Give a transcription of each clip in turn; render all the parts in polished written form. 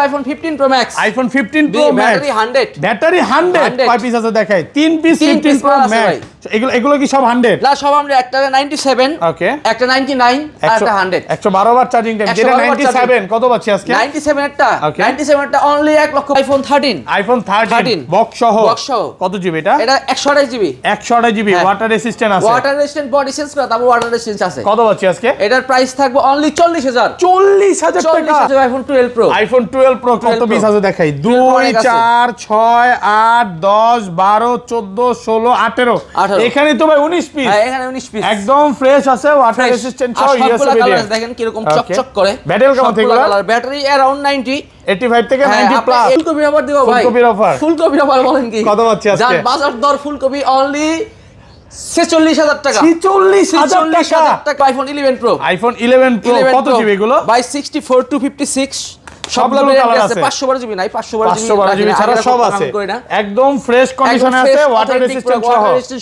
IPhone 15 pro max, iPhone 15 pro max battery 100 কয় piece আছে দেখাই 3 পিস 15 প্রো ম্যাক্স এগুলো কি সব 100 না সব আমরা একটা 97 ওকে একটা 99 আর একটা 100 112 বার চার্জিং টাইম যেটা 97 কত পাচ্ছি আজকে 97 একটা 97 একটা অনলি 1 লক্ষ আইফোন 13 বক্স সহ কত জিবি এটা 128 জিবি ওয়াটার রেসিস্ট্যান্ট আছে ওয়াটার রেসিস্ট্যান্ট বডি সেন্স করা তারপর ওয়াটার রেসিস্ট্যান্ট আছে কত পাচ্ছি আজকে এটার প্রাইস থাকবে অনলি 40000 টাকা আইফোন 12 প্রো কত পিস আছে দেখাই 2 4 6 8 10 12 14 16 18 এখানে তো ভাই 19 পিস হ্যাঁ এখানে 19 পিস একদম ফ্রেশ আছে ওয়াটার রেসিস্ট্যান্ট সহ ইউএসবি ভেরিয়েন্ট দেখেন কি রকম চকচক করে ব্যাটারি কেমন থাকবে ব্যাটারি अराउंड 90 85 থেকে 90 প্লাস ফুলকপি অফার দিব ভাই ফুলকপি অফার বলেন কি কত পাচ্ছি আজকে জান বাজার দর ফুলকপি অনলি 46000 টাকা 46000 টাকা আইফোন 11 প্রো কত জিবি এগুলো বাই 64 টু 56 সবগুলো কালার আছে 512 জিবি নাই 512 জিবি ছাড়া সব আছে একদম ফ্রেশ কন্ডিশনে আছে ওয়াটার রেসিস্ট্যান্ট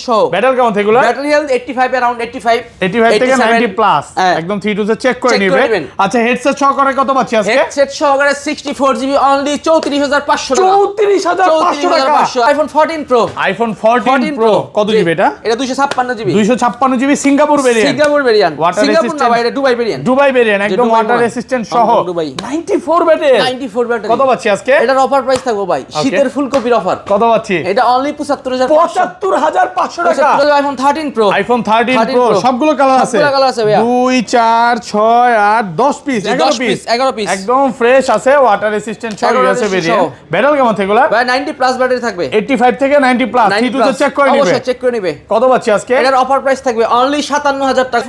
সহ ব্যাটারি কেমন থাকলো ব্যাটারি হেলথ 85 अराउंड 85 থেকে 90 প্লাস একদম 3 টু চেক করে নেবে আচ্ছা হেডসেট সহকারে কত পাচ্ছি আজকে হেডসেট সহকারে 64 জিবি অনলি 34500 টাকা 34500 টাকা আইফোন 14 প্রো কত জিবি এটা 256 GB 256 GB Singapore variant Singapore না ভাই এটা দুবাই ভেরিয়েন্ট একদম ওয়াটার রেসিস্ট্যান্ট সহ 94 ব্যাটারি কত পাচ্ছি আজকে এটার অফার প্রাইস থাকবে ভাই শীতের ফুলকপির অফার কত পাচ্ছি এটা অনলি 75500 টাকা আইফোন 13 প্রো সবগুলো কালার আছে 2 4 6 8 10 পিস 11 পিস একদম ফ্রেশ আছে ওয়াটার রেসিস্ট্যান্ট সহ ইউএসবি ভেরিয়েন্ট ব্যাটারি কেমন থাকবে ভাই 90 প্লাস ব্যাটারি থাকবে 85 থেকে 90 প্লাস থ্রি টু চেক করে নেবে অবশ্যই চেক করে নেবে কত পাচ্ছি আজকে এটার অফার প্রাইস থাকবে অনলি 57000 টাকা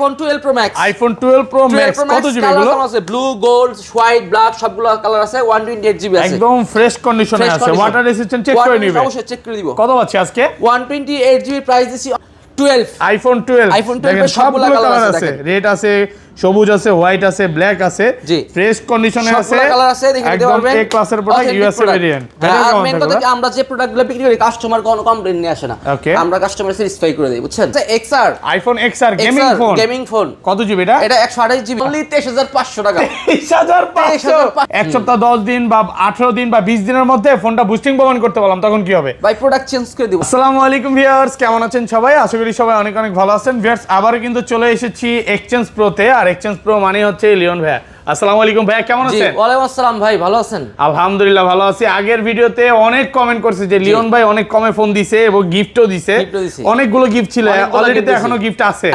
আইফোন 12 প্রো ম্যাক্স কত জিবি এগুলো আছে ব্লু গোল্ড হোয়াইট ব্ল্যাক সবগুলো কালার আছে 128 জিবি আছে একদম ফ্রেশ কন্ডিশনে আছে ওয়াটার রেসিস্ট্যান্ট চেক করে নিবে অবশ্যই চেক করে দিব কত পাচ্ছি আজকে 128 জিবি প্রাইস দিছি 12 আইফোন 12 সবগুলো কালার আছে রেড আছে সবুজ আছে হোয়াইট আছে ব্ল্যাক আছে ফ্রেশ কন্ডিশনে আছে সবগুলো কালার আছে দেখতে পারবেন এক ক্লাসের প্রোডাক্ট ইউএসএ ভেরিয়েন্ট মেন কথা কি আমরা যে প্রোডাক্টগুলো বিক্রি করি কাস্টমার কোনো কমপ্লেইন নিয়ে আসে না আমরা কাস্টমার স্যাটিসফাই করে দেই বুঝছেন XR iPhone XR gaming phone কত জিবি এটা 128 জিবি অনলি 23500 টাকা 23500 এক সপ্তাহ 10 দিন বা 18 দিন বা 20 দিনের মধ্যে ফোনটা বুস্টিং প্রমাণ করতে পারলাম তখন কি হবে ভাই প্রোডাক্ট চেঞ্জ করে দিব আসসালামু আলাইকুম ভিউয়ার্স কেমন আছেন সবাই আশা করি সবাই অনেক অনেক ভালো আছেন ভিউয়ার্স আবারো কিন্তু চলে এসেছি এক্সচেঞ্জ প্রোতে আর এক্সচেঞ্জ প্রো মানে হচ্ছে লিওন ভাই আসসালামু আলাইকুম ভাই কেমন আছেন জি ওয়ালাইকুম আসসালাম ভাই ভালো আছেন আলহামদুলিল্লাহ ভালো আছি আগের ভিডিওতে অনেক কমেন্ট করছে যে লিওন ভাই অনেক কমে ফোন দিছে এবং গিফটও দিছে অনেকগুলো গিফট ছিল অলরেডি তো এখনো গিফট আছে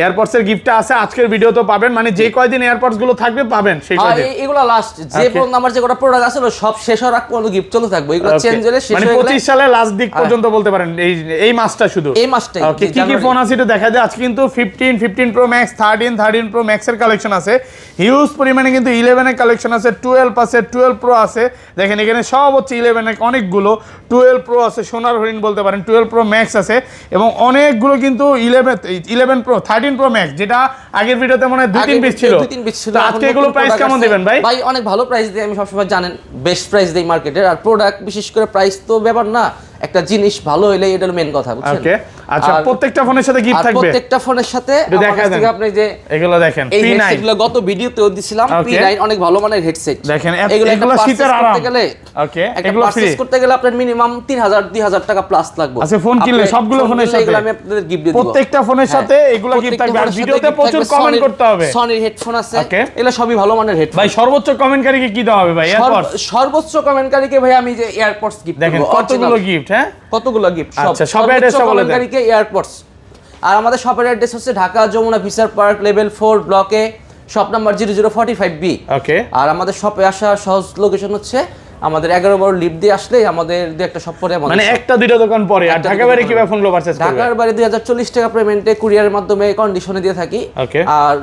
এয়ারপডস এর গিফট আছে আজকের ভিডিওতে পাবেন মানে যে কয়দিন এয়ারপডস গুলো থাকবে পাবেন সেই কয়দিন এগুলো লাস্ট যে পর্যন্ত আমার যে কটা প্রোডাক্ট আছে সব শেষ হওয়ার আগ পর্যন্ত গিফট চলতে থাকবে এগুলো চেঞ্জ হলে শেষ মানে 25 সালে লাস্ট দিক পর্যন্ত বলতে পারেন এই মাসটা শুধু এই মাসটাই ওকে কি কি ফোন আছে একটু দেখা যায় আজকে কিন্তু 15 প্রো ম্যাক্স 13 প্রো ম্যাক্স এর কালেকশন আছে হিউজ পরিমাণে কিন্তু 11 এর কালেকশন আছে 12 আছে 12 প্রো আছে দেখেন এখানে সব হচ্ছে 11 এর অনেকগুলো 12 প্রো আছে সোনার হরিণ বলতে পারেন 12 প্রো ম্যাক্স আছে এবং অনেকগুলো কিন্তু 11 প্রো 13 প্রো ম্যাক্স যেটা আগের ভিডিওতে মনে হয় 2-3 পিস ছিল তো আজকে এগুলো প্রাইস কেমন দিবেন ভাই ভাই অনেক ভালো প্রাইস দেই আমি সবসময় জানেন বেস্ট প্রাইস দেই মার্কেটের আর প্রোডাক্ট বিশেষ করে প্রাইস তো ব্যাপার না একটা জিনিস ভালো হইলে এটার মেইন কথা বুঝছেন ওকে আচ্ছা প্রত্যেকটা ফোনের সাথে গিফট থাকবে প্রত্যেকটা ফোনের সাথে আপনি যে এগুলো দেখেন P9 এগুলো গত ভিডিওতেও দিছিলাম P9 অনেক ভালো মানের হেডসেট দেখেন এগুলো শীতের আরাম ওকে এগুলো পারচেজ করতে গেলে আপনার মিনিমাম 3000 টাকা প্লাস লাগবে আচ্ছা ফোন কিনলে সবগুলো ফোনের সাথে এগুলো আমি আপনাদের গিফট দিয়ে দিব প্রত্যেকটা ফোনের সাথে এগুলো গিফট থাকবে আর ভিডিওতে প্রচুর কমেন্ট করতে হবে সনির হেডফোন আছে এগুলো সবই ভালো মানের হেডফোন ভাই সর্বোচ্চ কমেন্টকারীকে কি দেওয়া হবে ভাই এয়ারপডস সর্বোচ্চ কমেন্টকারীকে ভাই আমি যে এয়ারপডস গিফট দেখেন কতগুলো গিফট হ্যাঁ কতগুলো গিফট আচ্ছা সব অ্যাড্রেসটা বলে দেন কমেন্টকারীকে এয়ারপডস আর আমাদের শপের অ্যাড্রেস হচ্ছে Dhaka Jamuna future park level 4 ব্লকে শপ নাম্বার 0045B ওকে আর আমাদের শপে আসার সহজ লোকেশন হচ্ছে আমাদের 11 লিফট দিয়ে আসলে আমাদের দুই একটা শপ পরে মানে একটা দুইটা দোকান পরে আর ঢাকা বাইরে কিভাবে ফোনগুলো পারচেজ করবে ঢাকার বাইরে 2040 টাকা পেমেন্টে কুরিয়ারের মাধ্যমে কন্ডিশনে দিয়ে থাকি আর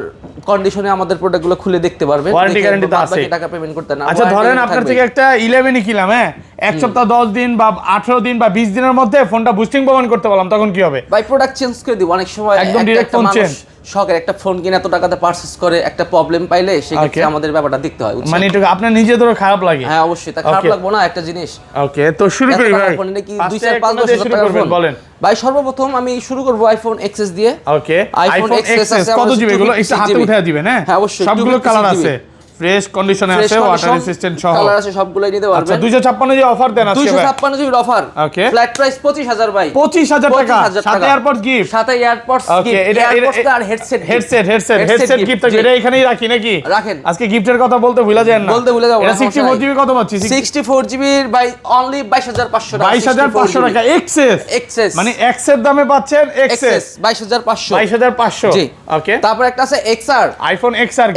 কন্ডিশনে আমাদের প্রোডাক্টগুলো খুলে দেখতে পারবেন ওয়ারেন্টি গ্যারান্টি তো আছে টাকা পেমেন্ট করতে না আচ্ছা ধরেন আপনার থেকে একটা 11 ই কিনলাম হ্যাঁ এক সপ্তাহ 10 দিন বা 18 দিন বা 20 দিনের মধ্যে ফোনটা বুস্টিং প্রমাণ করতে পারলাম তখন কি হবে ভাই প্রোডাক্ট চেঞ্জ করে দিব অনেক সময় একদম ডাইরেক্ট ফোন চেঞ্জ শখের একটা ফোন কিনে এত টাকাতে পারচেজ করে একটা প্রবলেম পাইলে সেক্ষেত্রে আমাদের ব্যাপারটা দেখতে হয় মানে এটা আপনার নিজেদেরও খারাপ লাগে হ্যাঁ অবশ্যই তা খারাপ লাগবে না একটা জিনিস ওকে তো শুরু করি ভাই ফোনে কি 2-4-5 বছর টাকা ফোন বলেন ভাই সর্বপ্রথম আমি শুরু করব আইফোন এক্সএস দিয়ে ওকে আইফোন এক্সএস আছে কত জিবি এগুলো একটু হাতে উঠায় দিবেন হ্যাঁ হ্যাঁ অবশ্যই সবগুলো কালার আছে ফ্রেশ কন্ডিশনে আছে, ওয়াটার রেসিস্ট্যান্ট সহ কালার আছে, সবগুলাই নিতে পারবেন। আচ্ছা 256 যে অফার দেন আজকে ভাই, 256 জিবির অফার, ওকে ফ্ল্যাট প্রাইস 25000 ভাই, 25000 টাকা, সাথে এয়ারপডস গিফট, সাথে এয়ারপডস ওকে গিফট, এয়ারপডস আর হেডসেট গিফট থাকবে, এটা এখানেই রাখি নাকি? রাখেন। আজকে গিফটের কথা বলতে ভুলে যান না, বলতে ভুলে যাব না। এটা 64 জিবি কত পাচ্ছি? 64 জিবির ভাই অনলি 22500 টাকা, 22500 টাকা এক্সেস, মানে এক্সের দামে পাচ্ছেন এক্সেস 22500 জি, ওকে। তারপর একটা আছে XR, iPhone XR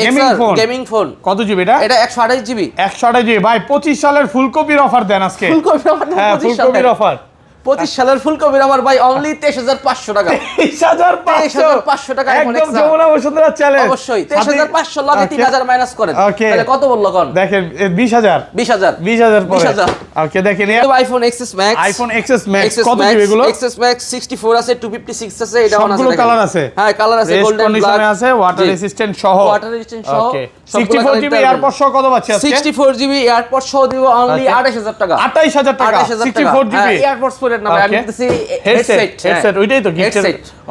gaming phone, কত জিবি এটা? এটা 128 জিবি, 128 জিবি ভাই, 25 সালের ফুলকপির অফার দেন আজকে, ফুলকপির অফার, হ্যাঁ ফুলকপির অফার, 25 সালের ফুলকপির অফার ভাই অনলি 23500 টাকা, 23500 টাকা একদম যমুনা বসুন্ধরা চ্যালেঞ্জ, অবশ্যই 23500 লগে 3000 মাইনাস করেন, তাহলে কত বললো কোন? দেখেন 20000 পরে, ওকে। দেখেন iPhone XS Max, iPhone XS Max কত জিবি এগুলো? XS Max 64 আছে, 256 আছে, এটা অন আছে, সবগুলো কালার আছে, হ্যাঁ কালার আছে, গোল্ডেন কন্ডিশনে আছে, ওয়াটার রেসিস্ট্যান্ট সহ, ওকে। 64 জিবি এয়ারপড সহ কত পাচ্ছি আজকে? 64 জিবি এয়ারপড সহ দিব অনলি 28000 টাকা, 28000 টাকা, 64 জিবি এয়ারপডস পরে না ভাই, আমি দিতেছি হেডসেট, ওইটাই তো গিফট,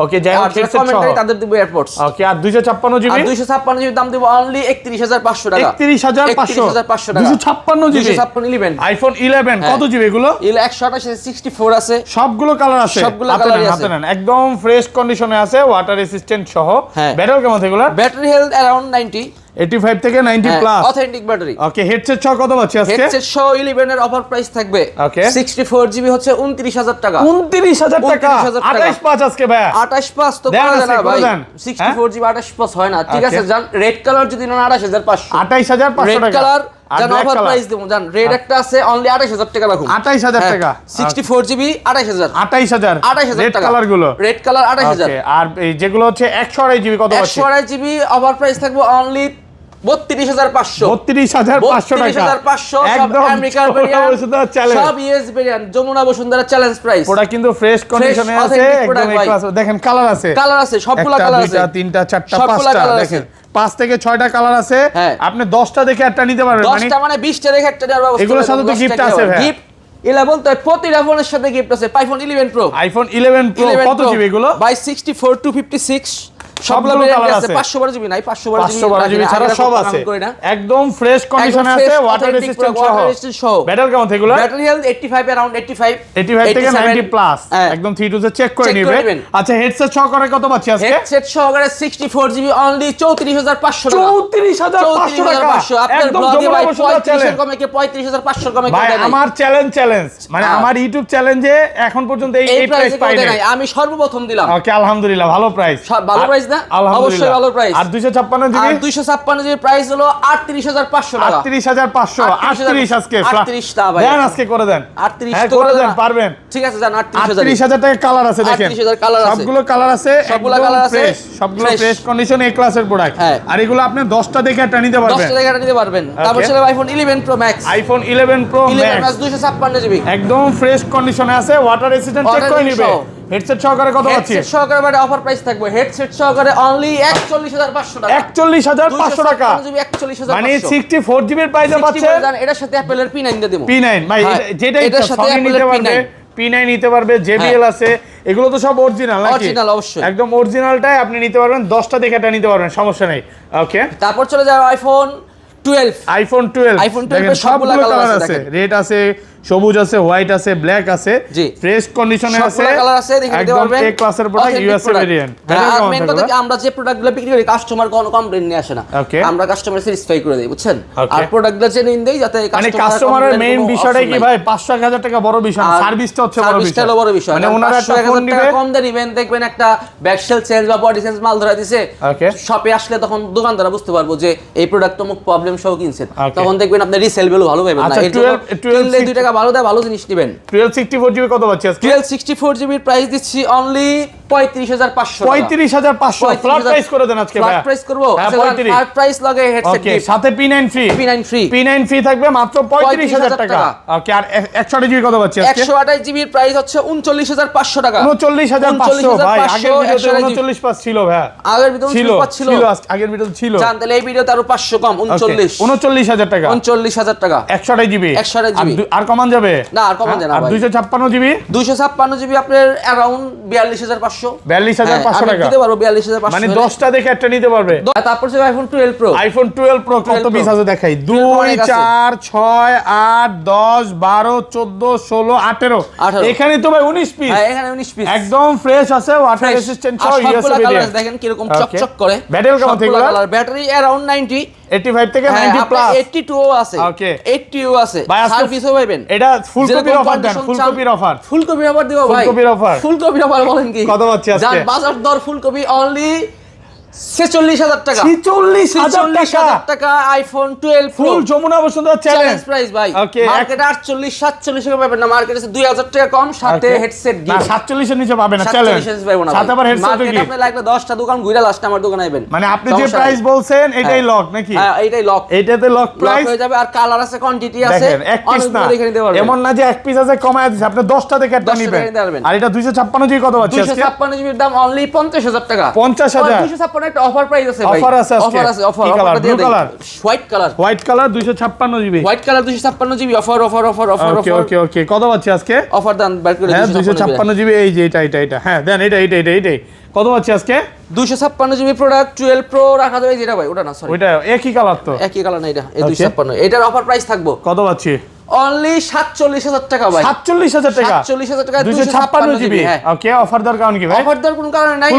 ওকে। যাই হোক হেডসেট সহ তাদের দিব এয়ারপডস, ওকে। আর 256 জিবি, আর 256 জিবি দাম দিব অনলি 31500 টাকা, 31500 টাকা, 256 জিবি, 256 আইফোন 11 কত জিবি এগুলো? 128 আছে, 64 আছে, সবগুলো কালার আছে, সবগুলো কালারই আছে, একদম ফ্রেশ কন্ডিশনে আছে, ওয়াটার রেসিস্ট্যান্ট সহ। হ্যাঁ। ব্যাটারি কেমন এগুলো? ব্যাটারি হেলথ अराउंड 90, 85 থেকে 90 প্লাস, অথেন্টিক ব্যাটারি, ওকে। হেডসেট সহ কত পাচ্ছি আজকে? হেডসেট সহ 11 এর অফার প্রাইস থাকবে, ওকে। 64 জিবি হচ্ছে 29000 টাকা, 29000 টাকা, 28500 28 আজকে ভাইয়া, 28 তো দেন করা যায় না আজকে ভাই, করে দেন। 64 জিবি 28 হয় না, ঠিক ওকে। আছে জান। রেড কালার যদি নেন 28500, 28500 রেড টাকা, কালার আর জান black অফার color? প্রাইস দেবো জান, রেড একটা আছে অনলি 28000 টাকা রাখুন, 28000 টাকা, 64 জিবি 28000, 28000 রেড টাকা, কালার গুলো, রেড কালার 28000, ওকে। আর এই যেগুলো হচ্ছে 128 জিবি কত পাচ্ছি? 128 জিবি অফার প্রাইস থাকবে অনলি 32500, 32500 টাকা, 32500 সব একদম আমেরিকার যমুনা বসুন্ধরা চ্যালেঞ্জ, সব US variant, Jamuna Bashundhara challenge price. Product কিন্তু ফ্রেশ কন্ডিশনে আছে, authentic একদম product ভাই। ক্লাস। দেখেন কালার আছে, কালার আছে, সবগুলা একটা, কালার আছে, দুইটা, তিনটা, চারটা, সবগুলা পাঁচটা, colour দেখেন আছে। 5 থেকে 6টা কালার আছে, হ্যাঁ। আপনি 10টা দেখে একটা নিতে পারবেন, 10টা মানে 20টা রেখে একটা দেওয়ার ব্যবস্থা, এগুলোর সাথে তো gift আছে ভাই। গিফট এলা বলতে প্রতিটা ফোনের সাথে গিফট আছে। আইফোন 11 প্রো, আইফোন 11 প্রো কত জিবি এগুলো? বাই 64 টু 56 সবগুলো কালার আছে, 512 জিবি নাই, 512 জিবি ছাড়া সব আছে, একদম ফ্রেশ কন্ডিশনে আছে, ওয়াটার রেসিস্ট্যান্ট সহ। ব্যাটারি কেমন এগুলো? ব্যাটারি হেলথ 85 अराउंड 85 থেকে 90 প্লাস, একদম 3 টু চেক করে নেবেন। আচ্ছা হেডসেট সহকারে কত পাচ্ছি আজকে? হেডসেট সহকারে 64 জিবি অনলি 34500 টাকা, 34500 টাকা, আপনার একদম ব্লগে ভাই যমুনা বসুন্ধরা 35 চ্যালেঞ্জ। এর কমে কি 35500 কমে ভাই কেউ দেয় আমার চ্যালেঞ্জ, মানে আমার ইউটিউব চ্যালেঞ্জে এখন পর্যন্ত এই প্রাইস পাই নাই, আমি সর্বপ্রথম দিলাম। ওকে আলহামদুলিল্লাহ, ভালো প্রাইস, ভালো প্রাইস না? অবশ্যই ভালো প্রাইস। আর 256 জিবি, আর 256 জিবি প্রাইস হলো 38500 টাকা, 38500, 38 আজকে 38 টা ভাই, দেন আজকে করে দেন, 38 হ্যাঁ তো করে দেন, পারবেন, ঠিক আছে জান। 38000 38000 টাকা কালার আছে, দেখেন 38000 কালার আছে, সবগুলো কালার আছে, সবগুলো একদম কালার আছে, fresh, সবগুলো fresh। ফ্রেশ কন্ডিশন, এ ক্লাসের প্রোডাক্ট। হ্যাঁ। আর এগুলো আপনি 10টা দেখে একটা নিতে 10 পারবেন, টাকা নিতে পারবেন। তারপর ছিল iPhone 11 pro max, iPhone 11 pro 11 max 256 GB একদম ফ্রেশ কন্ডিশনে আছে, ওয়াটার রেসিস্ট্যান্ট চেক করে নিবে। হেডসেট সহকারে কত পাচ্ছি? হেডসেট সহকারে মানে অফার প্রাইস থাকবে, হেডসেট সহকারে অনলি 41500 টাকা, 41500 টাকা, 41500 মানে 64 জিবির প্রাইসে পাচ্ছেন। এটার সাথে অ্যাপলের P9 দিয়ে দেব, P9 ভাই, যেটা এটার সাথে সঙ্গে নিতে Apple-এর পারবে, P9 নিতে পারবে, JBL আছে, এগুলো তো সব অরিজিনাল নাকি? অরিজিনাল অবশ্যই, একদম অরিজিনালটাই আপনি নিতে পারবেন, 10টা দেখে এটা নিতে পারবেন, সমস্যা নেই। ওকে, তারপর চলে যাবে আইফোন 12, আইফোন 12, আইফোন 12 দেখেন এর সবগুলো কালার কালার আছে, আছে, রেড আছে, সবুজ আছে, হোয়াইট আছে, ব্ল্যাক আছে, জি ফ্রেশ কন্ডিশনে আছে, সবগুলো কালার আছে, দেখে নিতে পারবেন, একদম এ ক্লাসের প্রোডাক্ট, ইউএসএ ভেরিয়েন্ট। আর মেন কথা কি আমরা যে প্রোডাক্টগুলো বিক্রি করি কাস্টমার কোনো কমপ্লেইন নিয়ে আসে না, আমরা কাস্টমার স্যাটিসফাই করে দেই, বুঝছেন? আর প্রোডাক্টগুলো জেনুইন দেই যাতে মানে কাস্টমারের মেইন বিষয়টা কি ভাই, 500-1000 টাকা বড় বিষয় না, সার্ভিসটা হচ্ছে বড় বিষয়, সার্ভিসটা বড় বিষয়। মানে ওনারা একটা ফোন দিবে কম দিয়ে দিবেন, দেখবেন একটা ব্যাকশেল চেঞ্জ বা বডি চেঞ্জ মাল ধরা দিছে, ওকে, শপে আসলে তখন দোকানদার বুঝতে পারবো যে এই প্রোডাক্ট তো মুখ প্রবলেম সহ কিনছেন, তখন দেখবেন আপনি রিসেল ভ্যালু ভালো পাবেন না। আচ্ছা, এর জন্য কিনলে 2 টাকা ভালো দেয়, ভালো জিনিস নেবেন। 1264 জিবি কত পাচ্ছি আজকে? 1264 জিবির প্রাইস দিচ্ছি অনলি 35500 টাকা, 35500 ফ্ল্যাট প্রাইস করে দেন আজকে ভাই, ফ্ল্যাট প্রাইস করব। হ্যাঁ, আচ্ছা ফ্ল্যাট প্রাইস লাগে হেডসেট ওকে, গিফট, সাথে P9 ফ্রি, P9 ফ্রি থাকবে মাত্র 35000 টাকা। ওকে, আর 128 জিবি কত পাচ্ছি আজকে? 128 জিবির প্রাইস হচ্ছে 39500 টাকা, 39500 ভাই, আগের ভিডিওতে 39 পাস ছিল ভাই, আগের ভিডিওতে 39 পাস ছিল, আগের ভিডিওতে ছিল, জান তাহলে এই ভিডিওতে আরো 500 কম, 39000 টাকা, 39000 টাকা 128 জিবি, 128 জিবি আর কমান যাবে না, আর কমান যায় না আর ভাই। 256 জিবি, 256 জিবি আপনার अराउंड 42500 42500 42500 টাকা দিতে পারবো 42500 মানে 10টা দেখে একটা নিতে পারবে। তারপর হচ্ছে আইফোন 12 প্রো। আইফোন 12 প্রো কত পিস আছে দেখাই, 2 4 6 8 10 12 14 16 18 এখানে তো ভাই 19 পিস। হ্যাঁ এখানে 19 পিস একদম ফ্রেশ আছে, ওয়াটার রেজিস্ট্যান্ট সহ ইউএসবি ভেরিয়েন্ট। দেখেন কিরকম চকচক করে। ব্যাটারি কেমন থেকে কালার, ব্যাটারি अराउंड 90 85 থেকে 90 প্লাস, 82 আছে। ওকে 80 আছে, সার্ভিসও পাবেন। এটা ফুল কপির অফার দেন, ফুল কপির অফার। ফুল কপির অফার দিব ভাই, ফুল কপির অফার, ফুল কপির অফার বলেন কি কত পাচ্ছি আজকে? জান বাজার দর ফুল কপি অনলি 46000 টাকা। 46000 টাকা আইফোন 12 প্রো ফুল যমুনা বসুন্ধরা চ্যালেঞ্জ প্রাইস ভাই। ওকে মার্কেটে 48 47 টাকা পাবেন না, মার্কেটে 2000 টাকা কম, সাথে হেডসেট না 47 এর নিচে পাবেন না, চ্যালেঞ্জ সাথে আবার হেডসেট কি মার্কেটে আপনি লাগলে 10টা দোকান ঘুরে লাস্ট আমার দোকানে আইবেন। মানে আপনি যে প্রাইস বলছেন এটাই লক নাকি? হ্যাঁ এটাই লক, এটাতে লক প্রাইস হয়ে যাবে। আর কালার আছে, কোয়ান্টিটি আছে, দেখেন এক পিস না, এমন না যে এক পিস আছে কমায় দিছে, আপনি 10টা দেখে একটা নেবেন। আর এটা 256 জিবি কত পাচ্ছেন আজকে? 256 জিবির দাম অনলি 50000 টাকা। 50000 256 একটা অফার প্রাইস আছে ভাই, অফার আছে আজকে, অফার আছে, offer blue colour, white colour 256 GB, white colour 256 GB offer offer offer offer okay okay okay কত পাচ্ছি আজকে? অফার দান বের করে হ্যাঁ 256 জিবি, এই যে এটা হ্যাঁ দেন এটা কত পাচ্ছি আজকে? 256 জিবি প্রোডাক্ট 12 প্রো রাখা যাবে যেটা ভাই, ওটা না সরি, ওইটা একই কালার তো, একই কালার না, এটা এই 256 এটার অফার প্রাইস থাকবো কত পাচ্ছি? অনলি 47000 টাকা ভাই। 47000 টাকা, 47000 টাকা 256 জিবি। ওকে অফার দর কারণ কি ভাই? অফার দর কোনো কারণে নাই,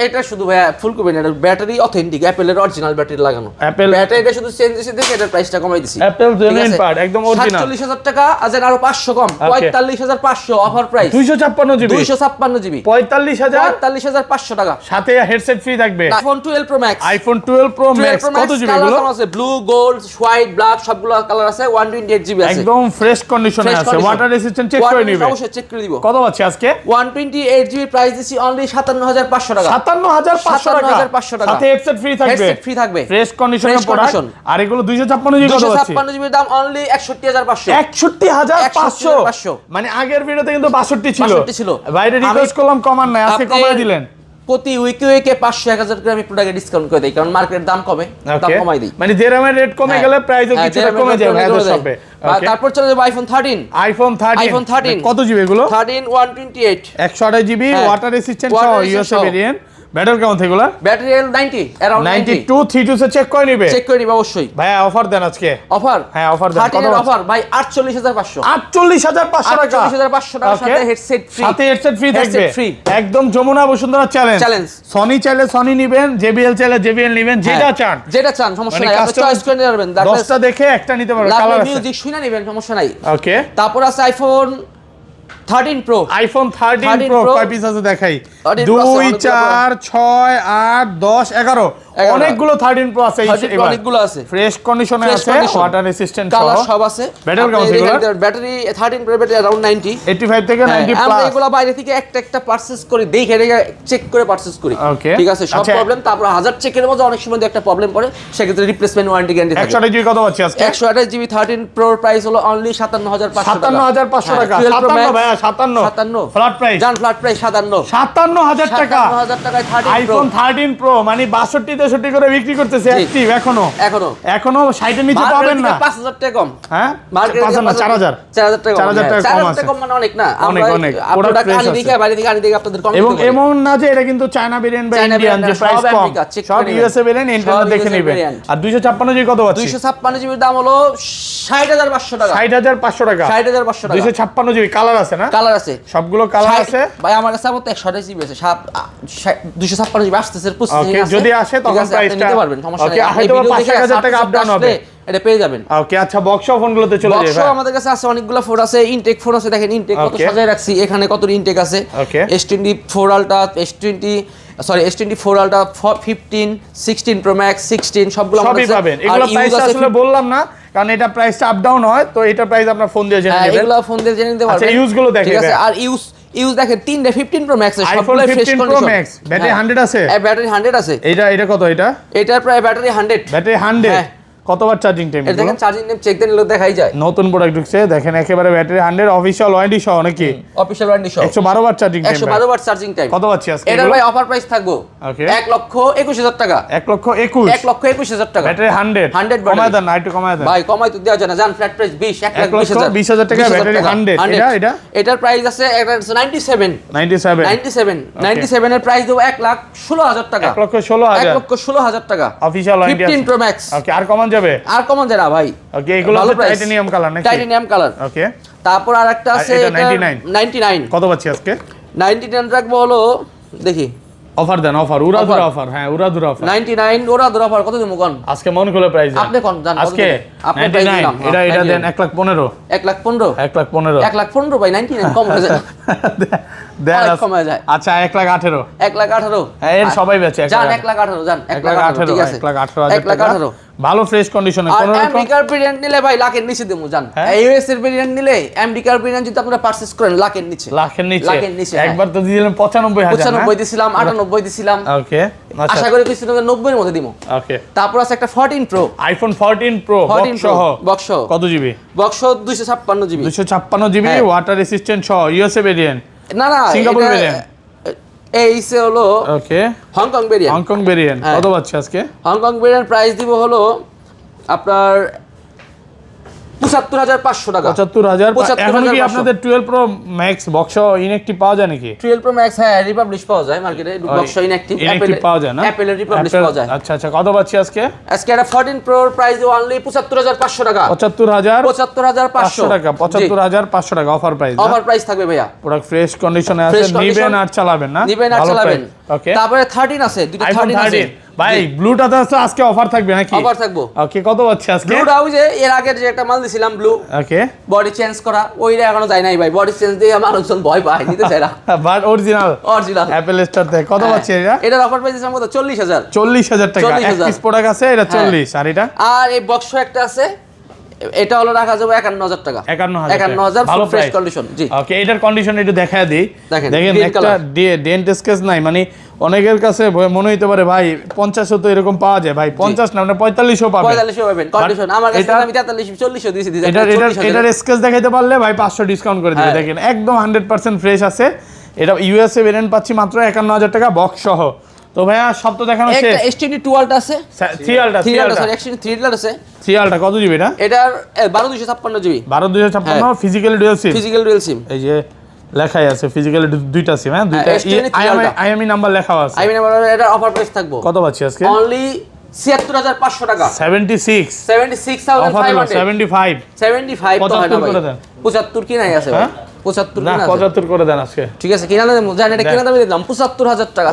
এটা শুধু ভাই ফুল কপি না, এটা ব্যাটারি অথেন্টিক অ্যাপলের অরিজিনাল ব্যাটারি লাগানো। অ্যাপল ব্যাটারিটা শুধু চেঞ্জ হয়েছে দেখে এটার প্রাইসটা কমাই দিছি। অ্যাপল জেনুইন পার্ট একদম অরিজিনাল। 47000 টাকা আজ আরো 500 কম, 45500 অফার প্রাইস। 256 জিবি, 256 জিবি 45500 টাকা, সাথে হেডসেট ফ্রি থাকবে। IPhone 12 pro max, iPhone 12 pro max কত জিবি এগুলো? আছে ব্লু, গোল্ড, হোয়াইট, ব্ল্যাক সবগুলো কালার আছে, 128 জিবি আছে, একদম ফ্রেশ কন্ডিশনে আছে, ওয়াটার রেজিস্ট্যান্ট চেক করে নিবে, অবশ্যই চেক করে দিব। কত পাচ্ছি আজকে? 128 জিবি প্রাইস দিছি অনলি 57500 টাকা, 57500 টাকা, সাথে হেডসেট ফ্রি থাকবে, হেডসেট ফ্রি থাকবে, ফ্রেশ কন্ডিশনের প্রোডাক্ট। আর এগুলো 256 জিবি কত পাচ্ছি? 256 জিবির দাম অনলি 61500, 61500 মানে আগের ভিডিওতে কিন্তু 62 ছিল, বাইরে রিকোয়েস্ট করলাম কমান নাই, আজকে কমায় দিলেন। প্রতি উইকে 500-1000 করে আমি প্রোডাক্টে ডিসকাউন্ট করে দেই, কারণ মার্কেটের দাম কমে, দাম কমাই দেই। মানে যে রামের রেট কমে গেলে প্রাইসও কিছুটা কমে যায় ভাইদের শপে। তারপর চলে যাবে আইফোন 13, আইফোন 13 কত জিবি এগুলো? 13 128, 128 জিবি ওয়াটার রেজিস্ট্যান্ট সহ ইউএসবি ভেরিয়েন্ট। ব্যাটারি কেমন থেগুলা? ব্যাটারি 90 अराउंड 92 32 সে চেক করে নিবে, চেক করে নিবে অবশ্যই। ভাই অফার দেন আজকে। অফার? হ্যাঁ অফার দেন। কত অফার ভাই? 48500, 48500 টাকা, 48500 টাকা সাথে হেডসেট ফ্রি, সাথে হেডসেট ফ্রি থাকবে, ফ্রি একদম যমুনা বসুন্ধরা চ্যালেঞ্জ। সনি চাইলে সনি নিবেন, জেবিএল চাইলে জেবিএল নিবেন, যেটা চান সমস্যা নাই, আপনি চয়েস করে নিতে পারবেন। 10টা দেখে একটা নিতে পারবেন, কালার আছে, মিউজিক শুনে নেবেন, সমস্যা নাই। ওকে তারপর আছে আইফোন 13 প্রো, আইফোন 13 প্রো কয় পিস আছে দেখাই? 2 4 6 8 10 11 অনেকগুলো 13 প্রো আছে, অনেকগুলো আছে, ফ্রেশ কন্ডিশনে আছে, ওয়াটার রেজিস্ট্যান্ট সহ, কালার সব আছে। ব্যাটারি কেমন আছে? ব্যাটারি 13 প্রো ব্যাটারি अराउंड 90, 85 থেকে 90 আমরা প্লাস। এগুলো বাইরে থেকে একটা পারচেজ করি, দেখে চেক করে পারচেজ করি, ঠিক আছে? সব প্রবলেম, তারপর 1000 চেকের মধ্যে অনেক সময় একটা প্রবলেম পড়ে, সেক্ষেত্রে রিপ্লেসমেন্ট ওয়ারেন্টি গ্যারান্টি থাকে। 128 জিবি কত পাচ্ছি আজকে? 128 জিবি 13 প্রো প্রাইস হলো অনলি 57500 টাকা, 57500 টাকা, 57 ভাইয়া 57 ফ্ল্যাট প্রাইস, জান ফ্ল্যাট প্রাইস 57000 টাকা, 57000 টাকায় 13 প্রো, আইফোন 13 প্রো মানে 62 63 করে বিক্রি করতেছে অ্যাক্টিভ এখনো 60 এর নিচে পাবেন না, 5000 টাকা কম। হ্যাঁ মার্কেটে 4000 টাকা, 4000 টাকা কম আছে, কম মানে অনেক না, অনেক প্রোডাক্ট আনি দেখে বাইরে থেকে আনি দেখে আপনাদের কম। এবং এমন না যে এটা কিন্তু চায়না ভেরিয়েন্ট বা ইন্ডিয়ান যে প্রাইস কম, সব ইউএসএ ভেরিয়েন্ট, ইন্টারনেট দেখে নেবেন। আর 256 জিবি কত পাচ্ছি? 256 জিবির দাম হলো 60500 টাকা, 60500 টাকা, 60500 টাকা। 256 জিবি কালার আছে না? কালার আছে, সবগুলো কালার আছে ভাই। আমার কাছে আবার 128 জিবি আছে, 256 জিবি আসতেছে, ওকে যদি আসে তখন প্রাইসটা নিতে পারবেন, সমস্যা ওকে নাই। হয়তো 5-1000 টাকা আপ ডাউন হবে, এটা পেয়ে যাবেন। ওকে আচ্ছা বক্স ফোনগুলোতে চলে যাবে। বক্স আমাদের কাছে আছে অনেকগুলো ফোন আছে, ইনটেক ফোন আছে, দেখেন ইনটেক কত সাজায় রাখছি, এখানে কত ইনটেক আছে। S24 ultra, S24 ultra 15 16 pro max 16 সবগুলো সবই পাবেন। এগুলো প্রাইস আসলে বললাম না, কারণ এটা প্রাইসটা আপ ডাউন হয়, তো এটা প্রাইস আপনার ফোন দিয়ে জেনে নেবেন। এগুলো ফোন দিয়ে জেনে নিতে পারবেন। আচ্ছা ইউজ গুলো দেখেন, ঠিক আছে। আর ইউজ দেখেন 3 15 প্রো ম্যাক্স সবগুলো ফ্রেশ কন্ডিশন, ব্যাটারি 100 আছে, ব্যাটারি 100 আছে। এটা কত? এটার প্রায় ব্যাটারি 100, ব্যাটারি 100 কতবার চার্জিং টাইম? এটা দেখেন চার্জিং টাইম চেক দিলে দেখাই যায়। নতুন প্রোডাক্ট ঢুকছে, দেখেন একেবারে ব্যাটারি 100 অফিশিয়াল ওয়ারেন্টি সহ নাকি? অফিশিয়াল ওয়ারেন্টি সহ 112 বার চার্জিং টাইম। 112 বার চার্জিং টাইম। কত পাচ্ছি আজকে? এটার ভাই অফার প্রাইস থাকবো ওকে 1,21,000 টাকা। 1,21,000 টাকা। ব্যাটারি 100 কমায় দেন না, একটু কমায় দেন ভাই, কমাই তো দেওয়া যায় না, জান ফ্ল্যাট প্রাইস 1,20,000 টাকা ব্যাটারি 100। এটা এটার প্রাইস আছে 97 97 97 এর প্রাইস দেবো 1,16,000 টাকা। 1,16,000 1,16,000 টাকা অফিশিয়াল ওয়ারেন্টি 15 প্রো ম্যাক্স। ওকে, আর কমান যাবে? আর কমন যায় না ভাই। ওকে, এগুলো ভালো price। টাইটানিয়াম কালার নাকি? Titanium colour. ওকে, তারপর আরেকটা আছে এটা এটা 99 কত পাচ্ছি আজকে? 99 রাখবো হলো, দেখি অফার দেন, অফার উড়াধুরা অফার। হ্যাঁ, উড়াধুরা অফার 99 ওরা ধরা পড় কত দিমু কোন? আজকে মন খুলে প্রাইস দেন। আপনি কোন জান? আজকে আপনি প্রাইস 99 দিলাম। এটা দেন 1,15,000 1,15,000 1,15,000 1,15,000 ভাই 99 কম হয়ে যায়। দেন অনেক কমে যায়। আচ্ছা 1,18,000 1,18,000 হ্যাঁ, এর সবাই বেচে জান 1,18,000 জান 1,18,000 ঠিক আছে 1,18,000 টাকা 1,18,000 ভালো ফ্রেশ কন্ডিশনে আর কোন রকম আমেরিকার ভেরিয়েন্ট নিলে ভাই লাখের নিচে দেবো জান। হ্যাঁ? ইউএস এর ভেরিয়েন্ট নিলে আমেরিকার ভেরিয়েন্ট যদি আপনারা পারচেজ করেন লাখের নিচে লাখের নিচে লাখের নিচে, হ্যাঁ। একবার তো দিলেন 95,000 না? 95 দিছিলাম 98 দিছিলাম। ওকে, আচ্ছা আশা করি কিছু 90 এর মধ্যে দিমু। ওকে, তারপর আছে একটা 14 প্রো আইফোন 14 প্রো 14 বক্স সহ বক্স সহ কত জিবি? বক্স 256 জিবি 256 জিবি হ্যাঁ। ওয়াটার রেসিস্ট্যান্ট সহ ইউএসএ ভেরিয়েন্ট না না সিঙ্গাপুর এটা- variant? এইসে হলো ওকে, হংকং ভেরিয়েন্ট। হংকং ভেরিয়েন্ট হ্যাঁ। কত পাচ্ছি আজকে? হংকং ভেরিয়েন্ট প্রাইস দিব হলো আপনার 75,500 টাকা। 75,000 এখন কি 75,500 আপনাদের 12 প্রো ম্যাক্স বক্স ইনঅ্যাক্টিভ পাওয়া যায় নাকি? 12 প্রো ম্যাক্স হ্যাঁ রিপাবলিশ পাওয়া যায় মার্কেটে, বক্স ইনঅ্যাক্টিভ ইনঅ্যাক্টিভ পাওয়া যায় না? অ্যাপেলের রিপাবলিশ Apple- পাওয়া যায়। আচ্ছা আচ্ছা, কত পাচ্ছি আজকে? আজকে এটা 14 প্রোর প্রাইস অনলি 75,500 টাকা। 75,500 টাকা 75,500 টাকা অফার প্রাইস। অফার প্রাইস থাকবে ভাইয়া। প্রোডাক্ট ফ্রেশ কন্ডিশনে আছে, Fresh condition, নিবেন আর চালাবেন না? নিবেন আর চালাবেন। ওকে, তারপরে 13 আছে, দুটো আইফোন 13 আছে 13 ভাই ব্লুটাতে আছে আজকে অফার থাকবে নাকি? অফার থাকবো। ওকে, কত পাচ্ছি আজকে? ব্লু ডাউ যে এর আগে যে একটা মাল দিছিলাম ব্লু ওকে, বডি চেঞ্জ করা, ওইটা এখনো যায় নাই ভাই। বডি চেঞ্জ দিয়ে মানুষজন ভয় পায়, নিতে চায় না। But original original Apple store থেকে কত পাচ্ছি এটা? এটার অফার প্রাইস দিছিলাম কত? 40,000। 40,000 টাকা। 40,000 এক পিস প্রোডাক্ট আছে, এটা 40 আর এটা আর এই বক্স একটা আছে, এটা হলো রাখা যাবে 51,000 টাকা। 51,000 ভালো ফ্রেশ price। কন্ডিশন জি। ওকে, এটার কন্ডিশন একটু দেখায় দিই। দেখেন, দেখেন green একটা color। ডেন্ট স্কেচ নাই, মানে অনেকের কাছে মনে হইতে পারে ভাই 50 তো এরকম পাওয়া যায়, ভাই 50 না মানে 45 পাবেন। 45 পাবেন কন্ডিশন। আমার কাছে এটা- আমি 43 40 দিয়েছি। এটার স্কেচ দেখাইতে পারলে ভাই 500 ডিসকাউন্ট করে দিবে। হ্যাঁ। দেখেন একদম 100% ফ্রেশ আছে। এটা ইউএসএ ভেরিয়েন্ট পাচ্ছি মাত্র 51,000 টাকা বক্স সহ। তো ভাইয়া সব তো দেখানো শেষ। একটা S20 12 আছে, 3 আলটা 3 আছে, S20 3 আছে। 3 আলটা কত জিবি এটা? এটার 12,256 GB 12,256 physically dual SIM. Physical dual SIM. এই যে লেখাই আছে ফিজিক্যালি দুইটা সিম, হ্যাঁ দুইটা S20 3 আলটা। আইএমই নাম্বার লেখা আছে। আই মিন এটার অফার প্রাইস থাকবো কত পাচ্ছি আজকে? অনলি 76,500 টাকা। 76 অফার হলো 76,500 75 75 তো হয় না 75 ভাই। করে দেন। 75 কি নাই আছে ভাই? হ্যাঁ? 75 না কি না আছে? 75 করে দেন আজকে। ঠিক আছে, কিনা দাম জানেন এটা কিনা দামে দিলাম 75,000 টাকা।